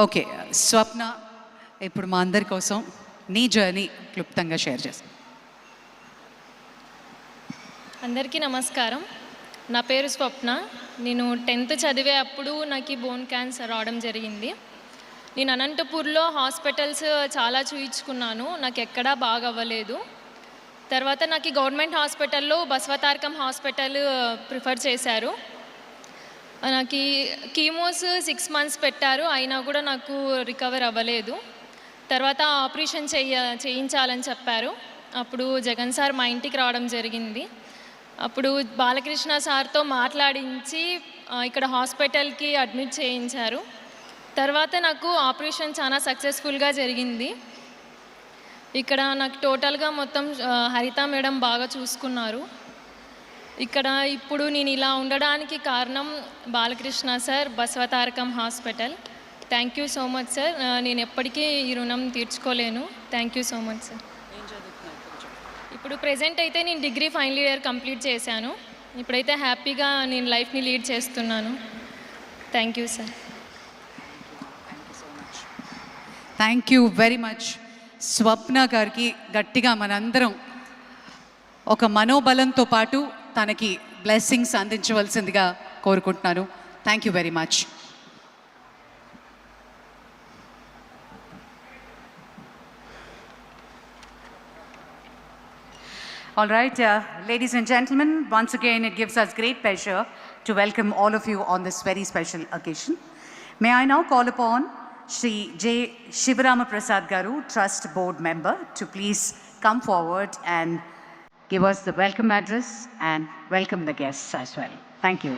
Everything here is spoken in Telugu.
ఓకే, స్వప్న ఇప్పుడు మా అందరి కోసం నీ జర్నీ క్లుప్తంగా షేర్ చేస్తాను. అందరికీ నమస్కారం. నా పేరు స్వప్న. నేను 10th చదివే అప్పుడు నాకు బోన్ క్యాన్సర్ రావడం జరిగింది. నేను అనంతపూర్లో హాస్పిటల్స్ చాలా చూయించుకున్నాను, నాకు ఎక్కడా బాగా అవ్వలేదు. తర్వాత నాకు గవర్నమెంట్ హాస్పిటల్లో బసవతారకం హాస్పిటల్ ప్రిఫర్ చేశారు. నాకు కీమోస్ 6 months పెట్టారు, అయినా కూడా నాకు రికవర్ అవ్వలేదు. తర్వాత ఆపరేషన్ చేయించాలని చెప్పారు. అప్పుడు జగన్ సార్ మా ఇంటికి రావడం జరిగింది. అప్పుడు బాలకృష్ణ సార్తో మాట్లాడించి ఇక్కడ హాస్పిటల్కి అడ్మిట్ చేయించారు. తర్వాత నాకు ఆపరేషన్ చాలా సక్సెస్ఫుల్గా జరిగింది. ఇక్కడ నాకు టోటల్గా మొత్తం హరిత మేడం బాగా చూసుకున్నారు. ఇక్కడ ఇప్పుడు నేను ఇలా ఉండడానికి కారణం Balakrishna sir, Basavatarakam hospital. Thank you so much sir. నేను ఎప్పటికీ ఈ రుణం తీర్చుకోలేను. Thank you so much sir. ఇప్పుడు ప్రెజెంట్ అయితే నేను డిగ్రీ ఫైనల్ ఇయర్ కంప్లీట్ చేశాను. ఇప్పుడైతే హ్యాపీగా నేను లైఫ్ని లీడ్ చేస్తున్నాను. Thank you sir. Thank you very much. Swapna గారికి గట్టిగా మనందరం ఒక మనోబలంతో పాటు తనకి బ్లెస్సింగ్స్ అందించవలసిందిగా కోరుకుంటున్నాను. Thank you very much. All right, ladies and gentlemen, once again it gives us great pleasure to welcome all of you on this very special occasion. May I now call upon Shri J. Shivarama Prasad Garu, Trust Board Member, to please come forward and give us the welcome address and welcome the guests as well. Thank you.